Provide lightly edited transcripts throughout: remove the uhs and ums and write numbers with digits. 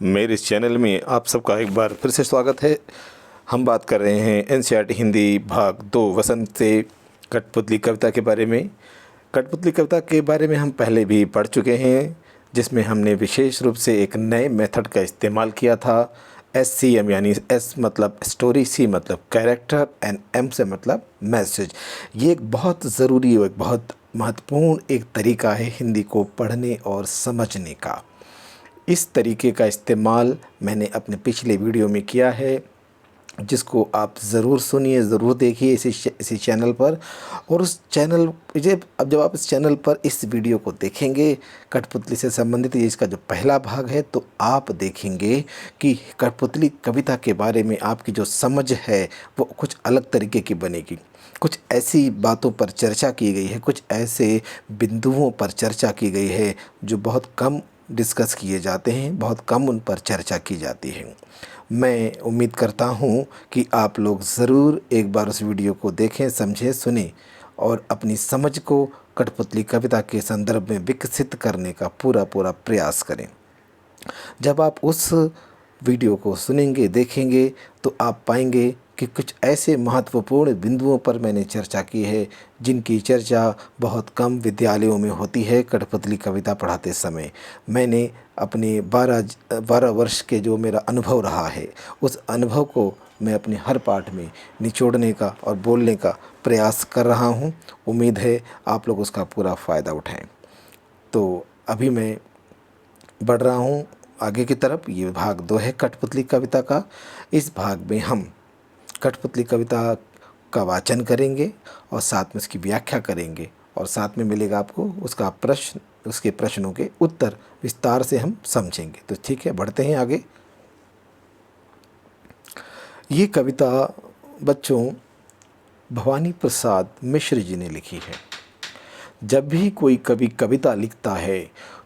मेरे इस चैनल में आप सबका एक बार फिर से स्वागत है। हम बात कर रहे हैं एनसीईआरटी हिंदी भाग 2 वसंत से कठपुतली कविता के बारे में। कठपुतली कविता के बारे में हम पहले भी पढ़ चुके हैं, जिसमें हमने विशेष रूप से एक नए मेथड का इस्तेमाल किया था। SCM यानी S मतलब स्टोरी, C मतलब कैरेक्टर एंड M से मतलब मैसेज। ये एक बहुत ज़रूरी और एक बहुत महत्वपूर्ण एक तरीका है हिंदी को पढ़ने और समझने का। इस तरीके का इस्तेमाल मैंने अपने पिछले वीडियो में किया है, जिसको आप ज़रूर सुनिए, ज़रूर देखिए इसी चैनल पर। और उस चैनल अब जब आप इस चैनल पर इस वीडियो को देखेंगे कठपुतली से संबंधित, ये इसका जो पहला भाग है, तो आप देखेंगे कि कठपुतली कविता के बारे में आपकी जो समझ है वो कुछ अलग तरीके की बनेगी। कुछ ऐसी बातों पर चर्चा की गई है, कुछ ऐसे बिंदुओं पर चर्चा की गई है जो बहुत कम डिस्कस किए जाते हैं, बहुत कम उन पर चर्चा की जाती है। मैं उम्मीद करता हूँ कि आप लोग ज़रूर एक बार उस वीडियो को देखें, समझें, सुनें और अपनी समझ को कठपुतली कविता के संदर्भ में विकसित करने का पूरा प्रयास करें। जब आप उस वीडियो को सुनेंगे, देखेंगे, तो आप पाएंगे कि कुछ ऐसे महत्वपूर्ण बिंदुओं पर मैंने चर्चा की है जिनकी चर्चा बहुत कम विद्यालयों में होती है कठपुतली कविता पढ़ाते समय। मैंने अपने 12 वर्ष के जो मेरा अनुभव रहा है, उस अनुभव को मैं अपने हर पाठ में निचोड़ने का और बोलने का प्रयास कर रहा हूँ। उम्मीद है आप लोग उसका पूरा फ़ायदा उठाएं। तो अभी मैं बढ़ रहा हूँ आगे की तरफ। ये भाग 2 है कठपुतली कविता का। इस भाग में हम कठपुतली कविता का वाचन करेंगे और साथ में उसकी व्याख्या करेंगे, और साथ में मिलेगा आपको उसका प्रश्न, उसके प्रश्नों के उत्तर विस्तार से हम समझेंगे। तो ठीक है, बढ़ते हैं आगे। ये कविता बच्चों भवानी प्रसाद मिश्र जी ने लिखी है। जब भी कोई कवि कविता लिखता है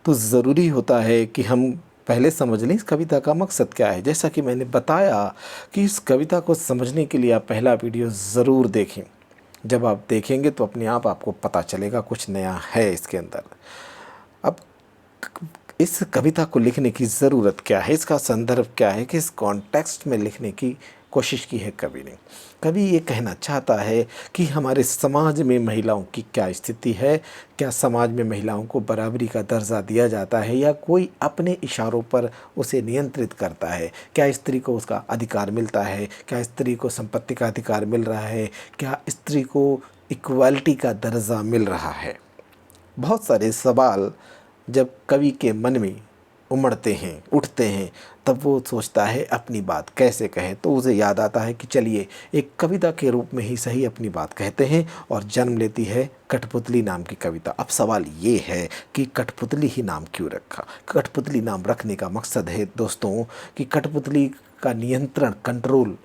तो ज़रूरी होता है कि हम पहले समझ लें इस कविता का मकसद क्या है। जैसा कि मैंने बताया कि इस कविता को समझने के लिए आप पहला वीडियो ज़रूर देखें। जब आप देखेंगे तो अपने आप आपको पता चलेगा कुछ नया है इसके अंदर। अब इस कविता को लिखने की ज़रूरत क्या है, इसका संदर्भ क्या है, किस कॉन्टेक्स्ट में लिखने की कोशिश की है कवि ने। कवि ये कहना चाहता है कि हमारे समाज में महिलाओं की क्या स्थिति है, क्या समाज में महिलाओं को बराबरी का दर्जा दिया जाता है या कोई अपने इशारों पर उसे नियंत्रित करता है, क्या स्त्री को उसका अधिकार मिलता है, क्या स्त्री को संपत्ति का अधिकार मिल रहा है, क्या स्त्री को इक्वालिटी का दर्जा मिल रहा है। बहुत सारे सवाल जब कवि के मन में उमड़ते हैं, उठते हैं, तब वो सोचता है अपनी बात कैसे कहें। तो उसे याद आता है कि चलिए एक कविता के रूप में ही सही अपनी बात कहते हैं, और जन्म लेती है कठपुतली नाम की कविता। अब सवाल ये है कि कठपुतली ही नाम क्यों रखा। कठपुतली नाम रखने का मकसद है दोस्तों कि कठपुतली का नियंत्रण, कंट्रोल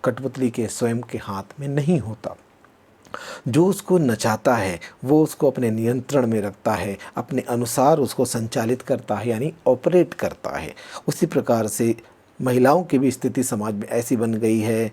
कठपुतली के स्वयं के हाथ में नहीं होता। जो उसको नचाता है वो उसको अपने नियंत्रण में रखता है, अपने अनुसार उसको संचालित करता है, यानी ऑपरेट करता है। उसी प्रकार से महिलाओं की भी स्थिति समाज में ऐसी बन गई है।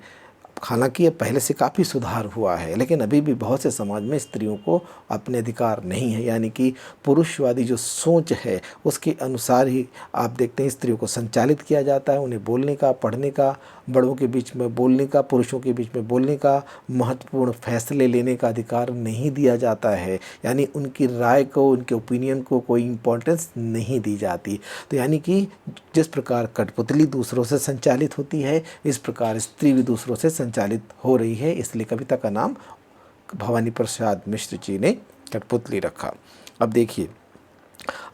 हालांकि ये पहले से काफ़ी सुधार हुआ है, लेकिन अभी भी बहुत से समाज में स्त्रियों को अपने अधिकार नहीं है, यानी कि पुरुषवादी जो सोच है उसके अनुसार ही आप देखते हैं स्त्रियों को संचालित किया जाता है। उन्हें बोलने का, पढ़ने का, बड़ों के बीच में बोलने का, पुरुषों के बीच में बोलने का, महत्वपूर्ण फैसले लेने का अधिकार नहीं दिया जाता है, यानी उनकी राय को, उनके ओपिनियन को कोई इम्पोर्टेंस नहीं दी जाती। तो यानी कि जिस प्रकार कठपुतली दूसरों से संचालित होती है, इस प्रकार स्त्री भी दूसरों से संचालित हो रही है। इसलिए कविता का नाम भवानी प्रसाद मिश्र जी ने कठपुतली रखा। अब देखिए,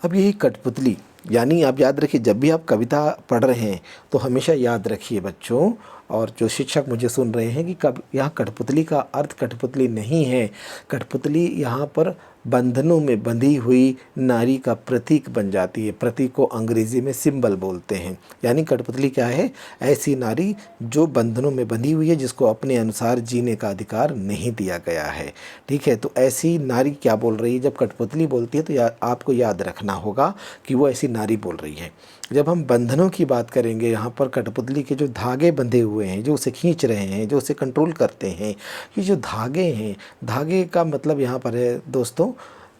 अब यही कठपुतली, यानी आप याद रखिए, जब भी आप कविता पढ़ रहे हैं तो हमेशा याद रखिए बच्चों, और जो शिक्षक मुझे सुन रहे हैं, कि यहाँ कठपुतली का अर्थ कठपुतली नहीं है। कठपुतली यहाँ पर बंधनों में बंधी हुई नारी का प्रतीक बन जाती है। प्रतीक को अंग्रेजी में सिंबल बोलते हैं। यानी कठपुतली क्या है, ऐसी नारी जो बंधनों में बंधी हुई है, जिसको अपने अनुसार जीने का अधिकार नहीं दिया गया है। ठीक है, तो ऐसी नारी क्या बोल रही है। जब कठपुतली बोलती है तो आपको याद रखना होगा कि वो ऐसी नारी बोल रही है। जब हम बंधनों की बात करेंगे, यहाँ पर कठपुतली के जो धागे बंधे हुए हैं, जो उसे खींच रहे हैं, जो उसे कंट्रोल करते हैं, ये जो धागे हैं, धागे का मतलब यहाँ पर है दोस्तों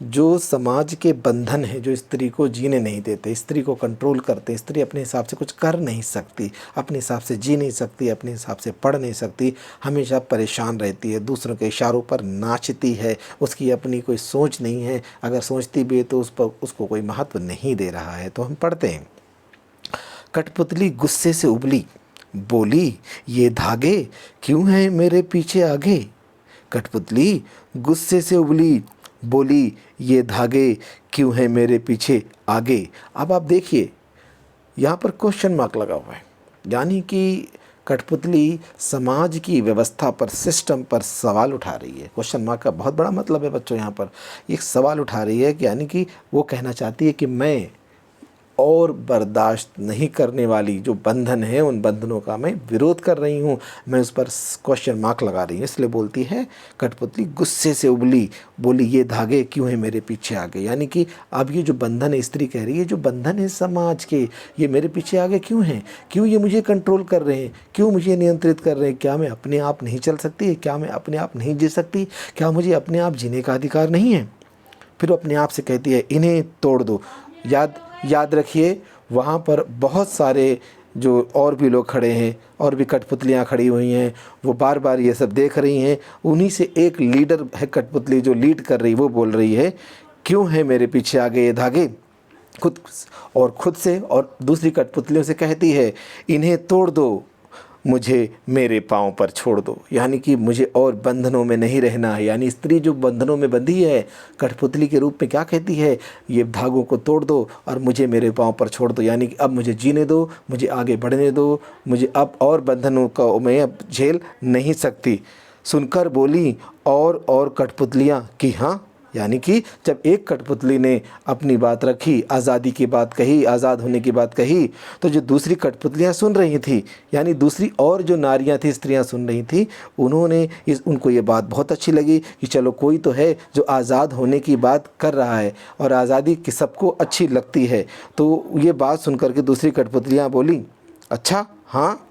जो समाज के बंधन हैं, जो स्त्री को जीने नहीं देते, स्त्री को कंट्रोल करते, स्त्री अपने हिसाब से कुछ कर नहीं सकती, अपने हिसाब से जी नहीं सकती, अपने हिसाब से पढ़ नहीं सकती, हमेशा परेशान रहती है, दूसरों के इशारों पर नाचती है, उसकी अपनी कोई सोच नहीं है, अगर सोचती भी है तो उस पर उसको कोई महत्व नहीं दे रहा है। तो हम पढ़ते हैं, कठपुतली गुस्से से उबली, बोली ये धागे क्यों हैं मेरे पीछे आगे। कठपुतली गुस्से से उबली, बोली ये धागे क्यों हैं मेरे पीछे आगे। अब आप देखिए यहाँ पर क्वेश्चन मार्क लगा हुआ है, यानी कि कठपुतली समाज की व्यवस्था पर, सिस्टम पर सवाल उठा रही है। क्वेश्चन मार्क का बहुत बड़ा मतलब है बच्चों, यहाँ पर एक सवाल उठा रही है कि यानी कि वो कहना चाहती है कि मैं और बर्दाश्त नहीं करने वाली जो बंधन है, उन बंधनों का मैं विरोध कर रही हूँ, मैं उस पर क्वेश्चन मार्क लगा रही हूँ। इसलिए बोलती है कठपुतली गुस्से से उबली, बोली ये धागे क्यों हैं मेरे पीछे आगे। यानी कि अब ये जो बंधन है, स्त्री कह रही है जो बंधन है समाज के, ये मेरे पीछे आगे क्यों हैं, क्यों ये मुझे कंट्रोल कर रहे हैं, क्यों मुझे नियंत्रित कर रहे हैं। क्या मैं अपने आप नहीं चल सकती, क्या मैं अपने आप नहीं जी सकती, क्या मुझे अपने आप जीने का अधिकार नहीं है। फिर अपने आप से कहती है इन्हें तोड़ दो। याद रखिए वहाँ पर बहुत सारे जो और भी लोग खड़े हैं, और भी कठपुतलियाँ खड़ी हुई हैं, वो बार बार ये सब देख रही हैं। उन्हीं से एक लीडर है कठपुतली जो लीड कर रही, वो बोल रही है क्यों है मेरे पीछे आगे ये धागे। खुद से और दूसरी कठपुतलियों से कहती है इन्हें तोड़ दो, मुझे मेरे पाँव पर छोड़ दो। यानी कि मुझे और बंधनों में नहीं रहना है। यानी स्त्री जो बंधनों में बंधी है, कठपुतली के रूप में क्या कहती है, ये धागों को तोड़ दो और मुझे मेरे पाँव पर छोड़ दो। यानी कि अब मुझे जीने दो, मुझे आगे बढ़ने दो, मुझे अब और बंधनों का मैं अब झेल नहीं सकती। सुनकर बोली और कठपुतलियाँ कि हाँ। यानी कि जब एक कठपुतली ने अपनी बात रखी, आज़ादी की बात कही, आज़ाद होने की बात कही, तो जो दूसरी कठपुतलियाँ सुन रही थी, यानी दूसरी और जो नारियाँ थी, स्त्रियाँ सुन रही थी, उनको ये बात बहुत अच्छी लगी कि चलो कोई तो है जो आज़ाद होने की बात कर रहा है और आज़ादी की सबको अच्छी लगती है। तो ये बात सुन कर के दूसरी कठपुतलियाँ बोली अच्छा हाँ,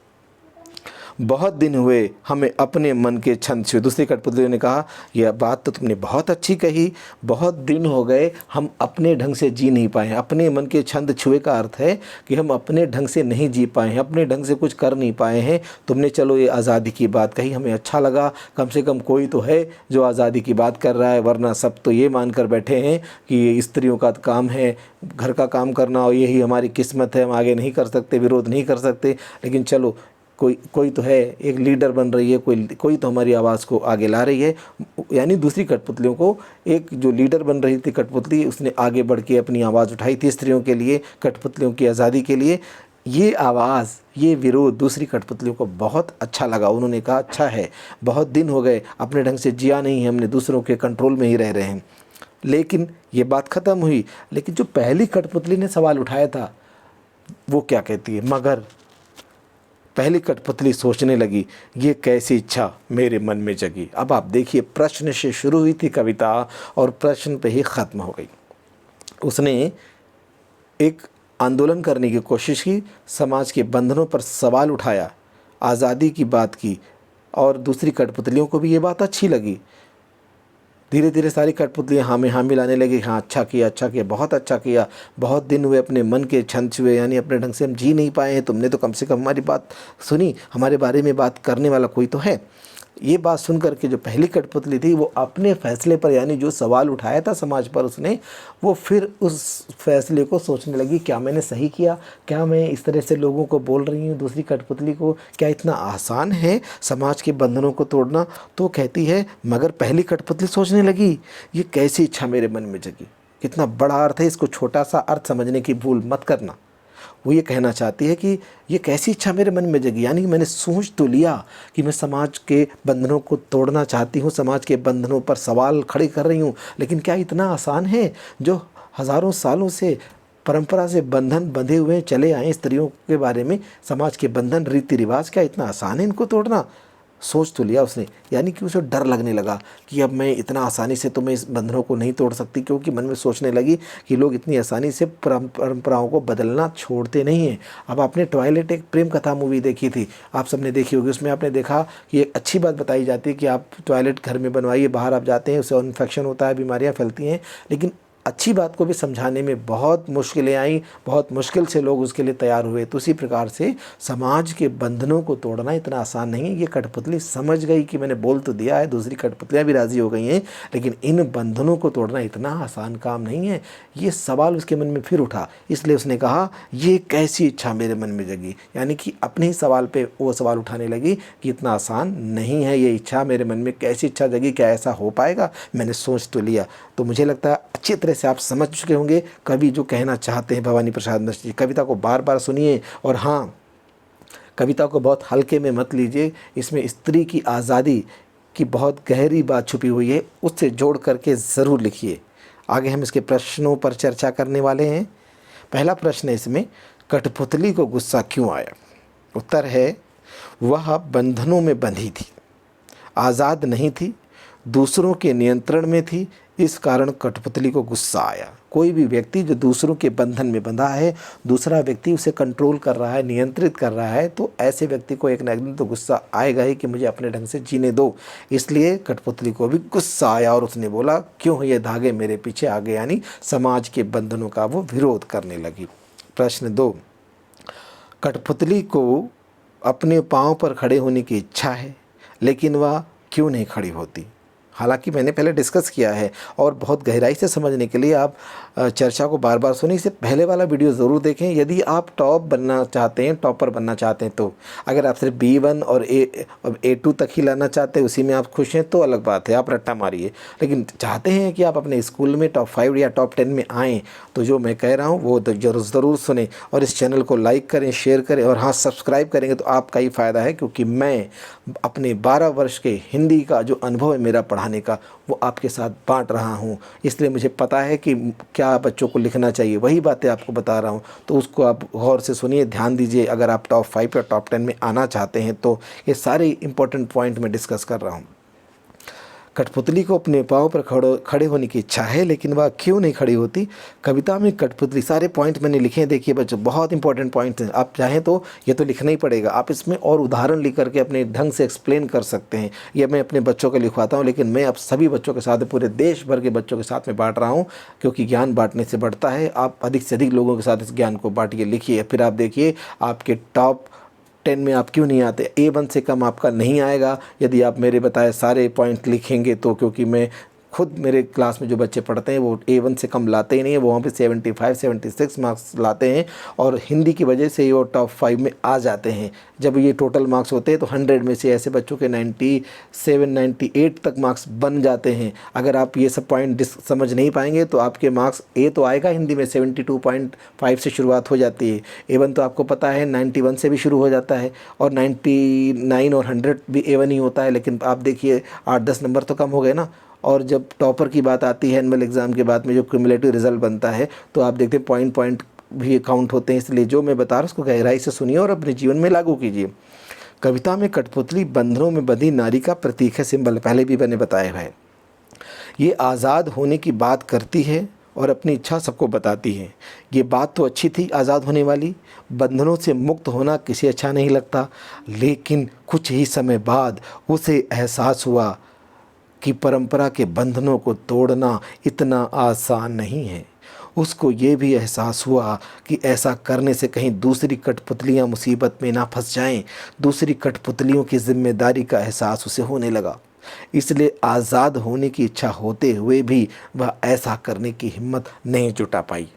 बहुत दिन हुए हमें अपने मन के छंद छुए। दूसरी कठपुतली ने कहा यह बात तो तुमने बहुत अच्छी कही, बहुत दिन हो गए हम अपने ढंग से जी नहीं पाए हैं। अपने मन के छंद छुए का अर्थ है कि हम अपने ढंग से नहीं जी पाए हैं, अपने ढंग से कुछ कर नहीं पाए हैं। तुमने चलो ये आज़ादी की बात कही, हमें अच्छा लगा, कम से कम कोई तो है जो आज़ादी की बात कर रहा है, वरना सब तो ये मान कर बैठे हैं कि ये स्त्रियों का काम है घर का काम करना और यही हमारी किस्मत है, हम आगे नहीं कर सकते, विरोध नहीं कर सकते। लेकिन चलो कोई तो है, एक लीडर बन रही है, कोई तो हमारी आवाज़ को आगे ला रही है। यानी दूसरी कठपुतलियों को, एक जो लीडर बन रही थी कठपुतली, उसने आगे बढ़ के अपनी आवाज़ उठाई थी स्त्रियों के लिए, कठपुतलियों की आज़ादी के लिए। ये आवाज़, ये विरोध दूसरी कठपुतलियों को बहुत अच्छा लगा। उन्होंने कहा अच्छा है, बहुत दिन हो गए अपने ढंग से जिया नहीं है, हमने दूसरों के कंट्रोल में ही रह रहे हैं। लेकिन ये बात ख़त्म हुई। लेकिन जो पहली कठपुतली ने सवाल उठाया था वो क्या कहती है, मगर पहली कठपुतली सोचने लगी ये कैसी इच्छा मेरे मन में जगी। अब आप देखिए, प्रश्न से शुरू हुई थी कविता और प्रश्न पे ही ख़त्म हो गई। उसने एक आंदोलन करने की कोशिश की, समाज के बंधनों पर सवाल उठाया, आज़ादी की बात की, और दूसरी कठपुतलियों को भी ये बात अच्छी लगी। धीरे धीरे सारी कठपुतलियाँ हाँ में हाँ मिलाने लगी, हाँ अच्छा किया, बहुत अच्छा किया, बहुत दिन हुए अपने मन के छंद छुए, यानी अपने ढंग से हम जी नहीं पाए हैं, तुमने तो कम से कम हमारी बात सुनी, हमारे बारे में बात करने वाला कोई तो है। ये बात सुन कर के जो पहली कठपुतली थी वो अपने फैसले पर, यानी जो सवाल उठाया था समाज पर उसने, वो फिर उस फैसले को सोचने लगी, क्या मैंने सही किया, क्या मैं इस तरह से लोगों को बोल रही हूँ दूसरी कठपुतली को, क्या इतना आसान है समाज के बंधनों को तोड़ना। तो कहती है, मगर पहली कठपुतली सोचने लगी ये कैसी इच्छा मेरे मन में जगी। कितना बड़ा अर्थ है, इसको छोटा सा अर्थ समझने की भूल मत करना। वो ये कहना चाहती है कि ये कैसी इच्छा मेरे मन में जगी, यानी मैंने सोच तो लिया कि मैं समाज के बंधनों को तोड़ना चाहती हूँ, समाज के बंधनों पर सवाल खड़े कर रही हूँ, लेकिन क्या इतना आसान है। जो हज़ारों सालों से परंपरा से बंधन बंधे हुए चले आए स्त्रियों के बारे में, समाज के बंधन रीति रिवाज, क्या इतना आसान है इनको तोड़ना। सोच तो लिया उसने, यानी कि उसे डर लगने लगा कि अब मैं इतना आसानी से तो मैं इस बंधनों को नहीं तोड़ सकती, क्योंकि मन में सोचने लगी कि लोग इतनी आसानी से परंपराओं को बदलना छोड़ते नहीं हैं। अब आपने ट्वाइलाइट एक प्रेम कथा मूवी देखी थी, आप सबने देखी होगी। उसमें आपने देखा कि एक अच्छी बात बताई जाती है कि आप टॉयलेट घर में बनवाइए, बाहर आप जाते हैं उससे इन्फेक्शन होता है, बीमारियाँ फैलती हैं। लेकिन अच्छी बात को भी समझाने में बहुत मुश्किलें आई, बहुत मुश्किल से लोग उसके लिए तैयार हुए। तो उसी प्रकार से समाज के बंधनों को तोड़ना इतना आसान नहीं है। ये कठपुतली समझ गई कि मैंने बोल तो दिया है, दूसरी कठपुतलियाँ भी राज़ी हो गई हैं, लेकिन इन बंधनों को तोड़ना इतना आसान काम नहीं है। ये सवाल उसके मन में फिर उठा, इसलिए उसने कहा ये कैसी इच्छा मेरे मन में जगी, यानी कि अपने ही सवाल पे वो सवाल उठाने लगी कि इतना आसान नहीं है ये इच्छा, मेरे मन में कैसी इच्छा जगी, क्या ऐसा हो पाएगा, मैंने सोच तो लिया। तो मुझे लगता है अच्छी तरह से आप समझ चुके होंगे कवि जो कहना चाहते हैं भवानी प्रसाद मिश्र जी। कविता को बार बार सुनिए, और हाँ, कविता को बहुत हल्के में मत लीजिए, इसमें स्त्री की आज़ादी की बहुत गहरी बात छुपी हुई है, उससे जोड़ करके ज़रूर लिखिए। आगे हम इसके प्रश्नों पर चर्चा करने वाले हैं। पहला प्रश्न है इसमें, कठपुतली को गुस्सा क्यों आया? उत्तर है, वह बंधनों में बंधी थी, आज़ाद नहीं थी, दूसरों के नियंत्रण में थी, इस कारण कठपुतली को गुस्सा आया। कोई भी व्यक्ति जो दूसरों के बंधन में बंधा है, दूसरा व्यक्ति उसे कंट्रोल कर रहा है, नियंत्रित कर रहा है, तो ऐसे व्यक्ति को एक न एक दिन तो गुस्सा आएगा ही कि मुझे अपने ढंग से जीने दो। इसलिए कठपुतली को भी गुस्सा आया और उसने बोला, क्यों ये धागे मेरे पीछे आ गए, यानी समाज के बंधनों का वो विरोध करने लगी। प्रश्न 2, कठपुतली को अपने पाँव पर खड़े होने की इच्छा है, लेकिन वह क्यों नहीं खड़ी होती? हालांकि मैंने पहले डिस्कस किया है, और बहुत गहराई से समझने के लिए आप चर्चा को बार बार सुनिए। इससे पहले वाला वीडियो ज़रूर देखें यदि आप टॉप बनना चाहते हैं, टॉपर बनना चाहते हैं। तो अगर आप सिर्फ B1 और A2 तक ही लाना चाहते हैं, उसी में आप खुश हैं, तो अलग बात है, आप रट्टा मारिए। लेकिन चाहते हैं कि आप अपने स्कूल में टॉप 5 या टॉप 10 में आएँ, तो जो मैं कह रहा हूँ वो ज़रूर सुने, और इस चैनल को लाइक करें, शेयर करें, और हाँ, सब्सक्राइब करेंगे तो आपका ही फ़ायदा है, क्योंकि मैं अपने 12 वर्ष के हिंदी का जो अनुभव है मेरा पढ़ाने का, वो आपके साथ बांट रहा हूँ। इसलिए मुझे पता है कि क्या बच्चों को लिखना चाहिए, वही बातें आपको बता रहा हूँ। तो उसको आप गौर से सुनिए, ध्यान दीजिए। अगर आप टॉप 5 या टॉप 10 में आना चाहते हैं तो ये सारे इंपॉर्टेंट पॉइंट मैं डिस्कस कर रहा हूँ। कठपुतली को अपने पाँव पर खड़े होने की इच्छा है, लेकिन वह क्यों नहीं खड़ी होती? कविता में कठपुतली, सारे पॉइंट मैंने लिखे हैं, देखिए बच्चों, बहुत इंपॉर्टेंट पॉइंट हैं। आप चाहें तो ये तो लिखना ही पड़ेगा, आप इसमें और उदाहरण लिख करके अपने ढंग से एक्सप्लेन कर सकते हैं। ये मैं अपने बच्चों को लिखवाता हूँ, लेकिन मैं अब सभी बच्चों के साथ, पूरे देश भर के बच्चों के साथ में बांट रहा हूँ, क्योंकि ज्ञान बांटने से बढ़ता है। आप अधिक से अधिक लोगों के साथ इस ज्ञान को बांटिए, लिखिए, फिर आप देखिए आपके टॉप 10 में आप क्यों नहीं आते। A1 से कम आपका नहीं आएगा यदि आप मेरे बताए सारे पॉइंट लिखेंगे तो, क्योंकि मैं खुद मेरे क्लास में जो बच्चे पढ़ते हैं वो A1 से कम लाते ही नहीं है, वो वहाँ पे 75-76 मार्क्स लाते हैं, और हिंदी की वजह से वो टॉप 5 में आ जाते हैं। जब ये टोटल मार्क्स होते हैं तो 100 में से ऐसे बच्चों के 97-98 तक मार्क्स बन जाते हैं। अगर आप ये सब पॉइंट समझ नहीं पाएंगे तो आपके मार्क्स A तो आएगा हिंदी में 72.5 से शुरुआत हो जाती है, A1 तो आपको पता है 91 से भी शुरू हो जाता है, और 99 और 100 भी A1 ही होता है। लेकिन आप देखिए 8-10 नंबर तो कम हो गए ना। और जब टॉपर की बात आती है एनुअल एग्ज़ाम के बाद में, जो क्यूमुलेटिव रिजल्ट बनता है, तो आप देखते हैं पॉइंट भी काउंट होते हैं। इसलिए जो मैं बता रहा हूँ उसको गहराई से सुनिए और अपने जीवन में लागू कीजिए। कविता में कठपुतली बंधनों में बंधी नारी का प्रतीक है, सिंबल, पहले भी मैंने बताया है। ये आज़ाद होने की बात करती है और अपनी इच्छा सबको बताती है। ये बात तो अच्छी थी आज़ाद होने वाली, बंधनों से मुक्त होना किसी अच्छा नहीं लगता, लेकिन कुछ ही समय बाद उसे एहसास हुआ कि परंपरा के बंधनों को तोड़ना इतना आसान नहीं है। उसको ये भी एहसास हुआ कि ऐसा करने से कहीं दूसरी कठपुतलियाँ मुसीबत में ना फंस जाएं। दूसरी कठपुतलियों की जिम्मेदारी का एहसास उसे होने लगा, इसलिए आज़ाद होने की इच्छा होते हुए भी वह ऐसा करने की हिम्मत नहीं जुटा पाई।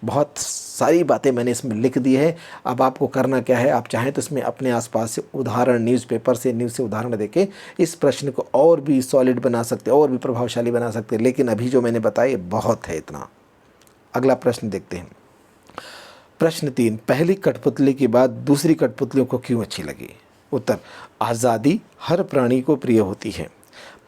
बहुत सारी बातें मैंने इसमें लिख दी है। अब आपको करना क्या है, आप चाहें तो इसमें अपने आसपास से उदाहरण, न्यूज़पेपर से, न्यूज़ से उदाहरण देके इस प्रश्न को और भी सॉलिड बना सकते हैं, और भी प्रभावशाली बना सकते हैं। लेकिन अभी जो मैंने बताया बहुत है, इतना। अगला प्रश्न देखते हैं। प्रश्न 3, पहली कठपुतली के बाद दूसरी कठपुतलियों को क्यों अच्छी लगी? उत्तर, आज़ादी हर प्राणी को प्रिय होती है,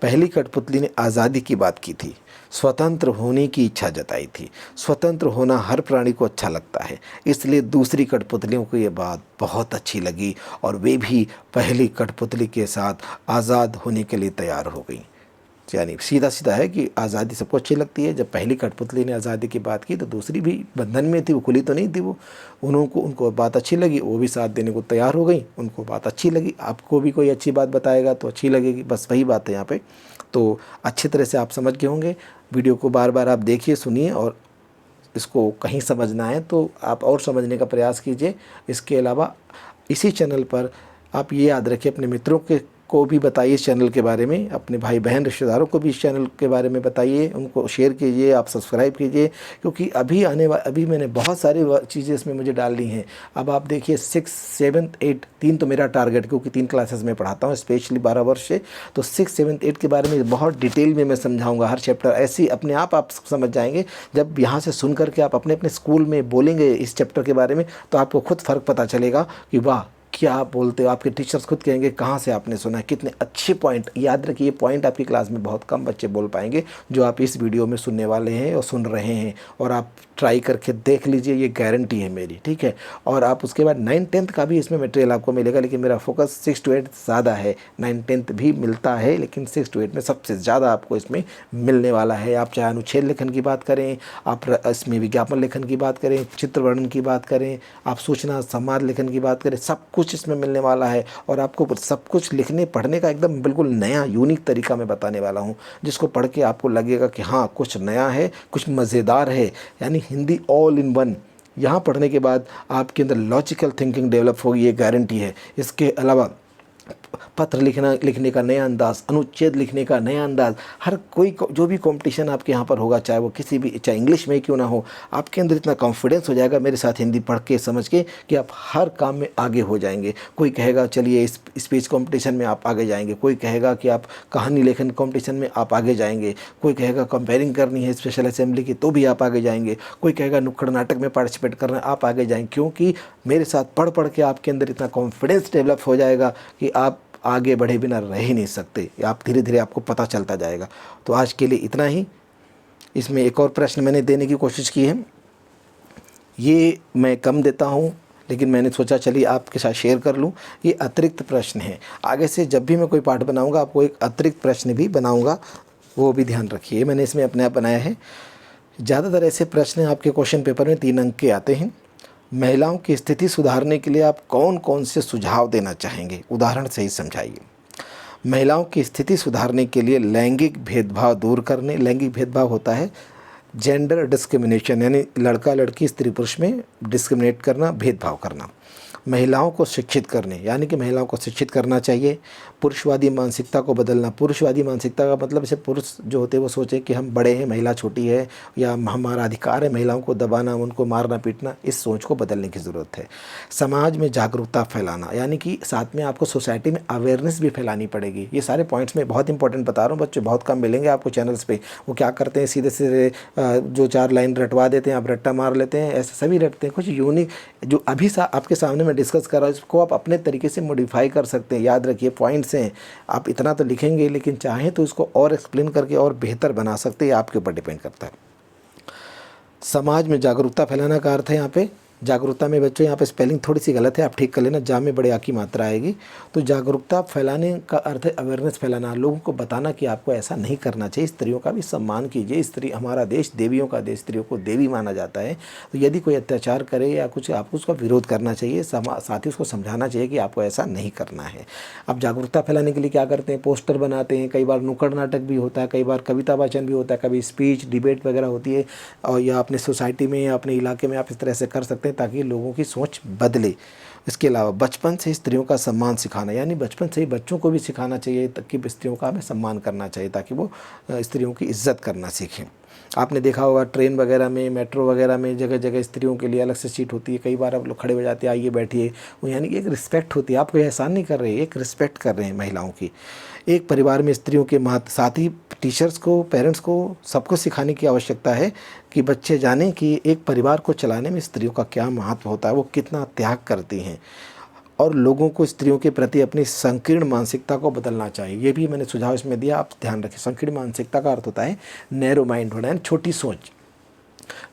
पहली कठपुतली ने आज़ादी की बात की थी, स्वतंत्र होने की इच्छा जताई थी। स्वतंत्र होना हर प्राणी को अच्छा लगता है, इसलिए दूसरी कठपुतलियों को ये बात बहुत अच्छी लगी और वे भी पहली कठपुतली के साथ आज़ाद होने के लिए तैयार हो गई। यानी सीधा सीधा है कि आज़ादी सबको अच्छी लगती है। जब पहली कठपुतली ने आज़ादी की बात की तो दूसरी भी बंधन में थी, वो खुली तो नहीं थी, वो उनको बात अच्छी लगी, वो भी साथ देने को तैयार हो गई, उनको बात अच्छी लगी। आपको भी कोई अच्छी बात बताएगा तो अच्छी लगेगी, बस वही बात है यहाँ पे। तो अच्छी तरह से आप समझ गए होंगे। वीडियो को बार बार आप देखिए, सुनिए, और इसको कहीं समझना है तो आप और समझने का प्रयास कीजिए। इसके अलावा इसी चैनल पर आप ये याद रखिए, अपने मित्रों को भी बताइए इस चैनल के बारे में, अपने भाई बहन रिश्तेदारों को भी इस चैनल के बारे में बताइए, उनको शेयर कीजिए, आप सब्सक्राइब कीजिए, क्योंकि अभी मैंने बहुत सारी चीज़ें इसमें मुझे डालनी हैं। अब आप देखिए 6, 7, 8 3 तो मेरा टारगेट, क्योंकि 3 क्लासेस में पढ़ाता हूँ स्पेशली 12 वर्ष से, तो 6, 7, 8 के बारे में बहुत डिटेल में मैं समझाऊँगा हर चैप्टर। ऐसे ही अपने आप समझ जाएंगे। जब यहाँ से सुन करके आप अपने अपने स्कूल में बोलेंगे इस चैप्टर के बारे में तो आपको खुद फ़र्क पता चलेगा कि वाह क्या आप बोलते हो। आपके टीचर्स खुद कहेंगे कहाँ से आपने सुना है, कितने अच्छे पॉइंट। याद रखिए, ये पॉइंट आपकी क्लास में बहुत कम बच्चे बोल पाएंगे जो आप इस वीडियो में सुनने वाले हैं और सुन रहे हैं। और आप ट्राई करके देख लीजिए, ये गारंटी है मेरी, ठीक है। और आप उसके बाद 9th 10th का भी इसमें मटेरियल आपको मिलेगा, लेकिन मेरा फोकस 6 to 8 ज़्यादा है। 9th 10th भी मिलता है, लेकिन 6 to 8 में सबसे ज़्यादा आपको इसमें मिलने वाला है। आप चाहे अनुच्छेद लेखन की बात करें, आप इसमें विज्ञापन लेखन की बात करें, चित्र वर्णन की बात करें, आप सूचना संवाद लेखन की बात करें, सब कुछ इसमें मिलने वाला है। और आपको सब कुछ लिखने पढ़ने का एकदम बिल्कुल नया यूनिक तरीका मैं बताने वाला हूँ, जिसको पढ़ के आपको लगेगा कि हाँ कुछ नया है, कुछ मज़ेदार है। यानी हिंदी ऑल इन वन। यहाँ पढ़ने के बाद आपके अंदर लॉजिकल थिंकिंग डेवलप होगी, ये गारंटी है। इसके अलावा पत्र लिखने का नया अंदाज़, अनुच्छेद लिखने का नया अंदाज़, हर कोई जो भी कंपटीशन आपके यहाँ पर होगा, चाहे वो किसी भी, चाहे इंग्लिश में क्यों ना हो, आपके अंदर इतना कॉन्फिडेंस हो जाएगा मेरे साथ हिंदी पढ़ के समझ के कि आप हर काम में आगे हो जाएंगे। कोई कहेगा चलिए इस स्पीच कॉम्पिटिशन में आप आगे जाएंगे, कोई कहेगा कि आप कहानी लेखन कॉम्पिटिशन में आप आगे जाएंगे, कोई कहेगा कंपेयरिंग करनी है स्पेशल असेंबली की तो भी आप आगे जाएंगे, कोई कहेगा नुक्कड़ नाटक में पार्टिसिपेट करना है, आप आगे जाएंगे। क्योंकि मेरे साथ पढ़ के आपके अंदर इतना कॉन्फिडेंस डेवलप हो जाएगा कि आप आगे बढ़े बिना रह ही नहीं सकते। आप धीरे धीरे आपको पता चलता जाएगा। तो आज के लिए इतना ही। इसमें एक और प्रश्न मैंने देने की कोशिश की है, ये मैं कम देता हूँ, लेकिन मैंने सोचा चलिए आपके साथ शेयर कर लूँ। ये अतिरिक्त प्रश्न है, आगे से जब भी मैं कोई पाठ बनाऊँगा आपको एक अतिरिक्त प्रश्न भी बनाऊँगा, वो भी ध्यान रखिए। मैंने इसमें अपने आप बनाया है। ज़्यादातर ऐसे प्रश्न आपके क्वेश्चन पेपर में 3 अंक के आते हैं। महिलाओं की स्थिति सुधारने के लिए आप कौन कौन से सुझाव देना चाहेंगे, उदाहरण से ही समझाइए। महिलाओं की स्थिति सुधारने के लिए लैंगिक भेदभाव दूर करने, लैंगिक भेदभाव होता है जेंडर डिस्क्रिमिनेशन, यानी लड़का लड़की स्त्री पुरुष में डिस्क्रिमिनेट करना, भेदभाव करना। महिलाओं को शिक्षित करने, यानी कि महिलाओं को शिक्षित करना चाहिए। पुरुषवादी मानसिकता को बदलना, पुरुषवादी मानसिकता का मतलब जैसे पुरुष जो होते हैं वो सोचें कि हम बड़े हैं, महिला छोटी है, या हमारा अधिकार है महिलाओं को दबाना, उनको मारना पीटना, इस सोच को बदलने की ज़रूरत है। समाज में जागरूकता फैलाना, यानी कि साथ में आपको सोसाइटी में अवेयरनेस भी फैलानी पड़ेगी। ये सारे पॉइंट्स में बहुत इंपॉर्टेंट बता रहा हूँ बच्चों, बहुत कम मिलेंगे आपको चैनल्स पे। वो क्या करते हैं, सीधे सीधे जो 4 लाइन रटवा देते हैं, आप रट्टा मार लेते हैं, ऐसे सभी रटते हैं। कुछ यूनिक जो अभी आपके सामने मैं डिस्कस कर रहा हूँ, इसको आप अपने तरीके से मॉडिफाई कर सकते हैं। याद रखिए पॉइंट्स हैं, आप इतना तो लिखेंगे, लेकिन चाहें तो इसको और एक्सप्लेन करके और बेहतर बना सकते हैं, आपके ऊपर डिपेंड करता है। समाज में जागरूकता फैलाना का अर्थ है यहाँ पे जागरूकता में बच्चों यहाँ पे स्पेलिंग थोड़ी सी गलत है, आप ठीक कर लेना, जा में बड़े आ की मात्रा आएगी। तो जागरूकता फैलाने का अर्थ है अवेयरनेस फैलाना, लोगों को बताना कि आपको ऐसा नहीं करना चाहिए। स्त्रियों का भी सम्मान कीजिए। स्त्री, हमारा देश देवियों का देश, स्त्रियों को देवी माना जाता है। तो यदि कोई अत्याचार करे या कुछ, आपको उसका विरोध करना चाहिए, साथ ही उसको समझाना चाहिए कि आपको ऐसा नहीं करना है। अब जागरूकता फैलाने के लिए क्या करते हैं, पोस्टर बनाते हैं, कई बार नुक्कड़ नाटक भी होता है, कई बार कविता वाचन भी होता है, कभी स्पीच डिबेट वगैरह होती है, और या अपने सोसाइटी में या अपने इलाके में आप इस तरह से कर सकते हैं ताकि लोगों की सोच बदले। इसके अलावा बचपन से स्त्रियों का सम्मान सिखाना, यानी बचपन से ही बच्चों को भी सिखाना चाहिए कि स्त्रियों का हमें सम्मान करना चाहिए, ताकि वो स्त्रियों की इज्जत करना सीखें। आपने देखा होगा ट्रेन वगैरह में, मेट्रो वगैरह में जगह जगह स्त्रियों के लिए अलग से सीट होती है। कई बार आप लोग खड़े हो जाते हैं, आइए बैठिए, वो यानी कि एक रिस्पेक्ट होती है। आप कोई एहसान नहीं कर रहे, एक रिस्पेक्ट कर रहे हैं महिलाओं की। एक परिवार में स्त्रियों के साथ ही टीचर्स को, पेरेंट्स को, सबको सिखाने की आवश्यकता है कि बच्चे जानें कि एक परिवार को चलाने में स्त्रियों का क्या महत्व होता है, वो कितना त्याग करती हैं। और लोगों को स्त्रियों के प्रति अपनी संकीर्ण मानसिकता को बदलना चाहिए। ये भी मैंने सुझाव इसमें दिया, आप ध्यान रखें। संकीर्ण मानसिकता का अर्थ होता है नैरो माइंड होना, यानी छोटी सोच,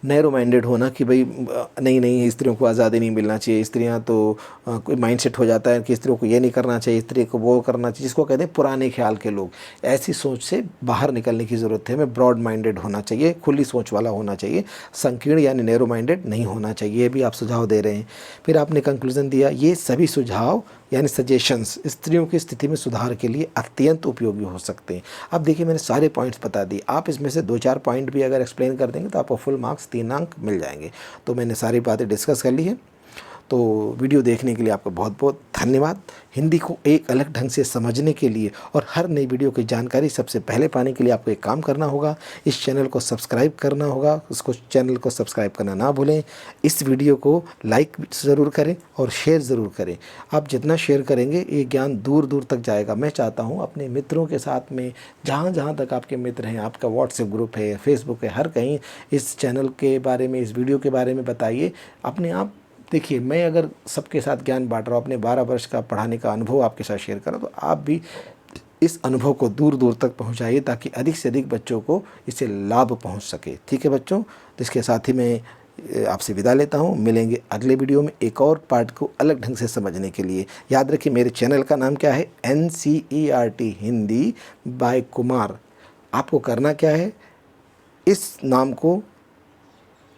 नैरो माइंडेड होना कि भाई नहीं नहीं स्त्रियों को आज़ादी नहीं मिलना चाहिए, स्त्रियां तो कोई माइंडसेट हो जाता है कि स्त्रियों को ये नहीं करना चाहिए, स्त्री को वो करना चाहिए, जिसको कहते हैं पुराने ख्याल के लोग। ऐसी सोच से बाहर निकलने की ज़रूरत है। हमें ब्रॉड माइंडेड होना चाहिए, खुली सोच वाला होना चाहिए, संकीर्ण यानी नैरो माइंडेड नहीं होना चाहिए। ये भी आप सुझाव दे रहे हैं। फिर आपने कंक्लूज़न दिया, ये सभी सुझाव यानी सजेशंस स्त्रियों की स्थिति में सुधार के लिए अत्यंत उपयोगी हो सकते हैं। अब देखिए मैंने सारे पॉइंट्स बता दिए, आप इसमें से 2-4 पॉइंट भी अगर एक्सप्लेन कर देंगे तो आपको फुल मार्क्स 3 अंक मिल जाएंगे। तो मैंने सारी बातें डिस्कस कर ली है। तो वीडियो देखने के लिए आपका बहुत बहुत धन्यवाद। हिंदी को एक अलग ढंग से समझने के लिए और हर नई वीडियो की जानकारी सबसे पहले पाने के लिए आपको एक काम करना होगा, इस चैनल को सब्सक्राइब करना होगा। उसको चैनल को सब्सक्राइब करना ना भूलें। इस वीडियो को लाइक ज़रूर करें और शेयर ज़रूर करें। आप जितना शेयर करेंगे ये ज्ञान दूर दूर तक जाएगा। मैं चाहता हूँ अपने मित्रों के साथ में, जहाँ जहाँ तक आपके मित्र हैं, आपका व्हाट्सएप ग्रुप है, फेसबुक है, हर कहीं इस चैनल के बारे में, इस वीडियो के बारे में बताइए। अपने आप देखिए, मैं अगर सबके साथ ज्ञान बांट रहा हूँ, अपने 12 वर्ष का पढ़ाने का अनुभव आपके साथ शेयर कर रहा हूँ, तो आप भी इस अनुभव को दूर दूर तक पहुँचाइए ताकि अधिक से अधिक बच्चों को इससे लाभ पहुँच सके। ठीक है बच्चों, तो इसके साथ ही मैं आपसे विदा लेता हूँ। मिलेंगे अगले वीडियो में एक और पार्ट को अलग ढंग से समझने के लिए। याद रखिए मेरे चैनल का नाम क्या है, NCERT हिंदी बाय कुमार। आपको करना क्या है, इस नाम को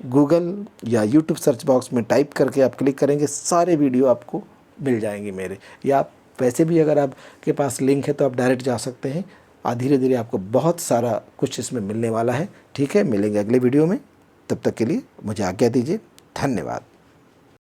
गूगल या यूट्यूब सर्च बॉक्स में टाइप करके आप क्लिक करेंगे, सारे वीडियो आपको मिल जाएंगे मेरे। या आप वैसे भी अगर आपके पास लिंक है तो आप डायरेक्ट जा सकते हैं। धीरे धीरे आपको बहुत सारा कुछ इसमें मिलने वाला है। ठीक है, मिलेंगे अगले वीडियो में। तब तक के लिए मुझे आज्ञा दीजिए। धन्यवाद।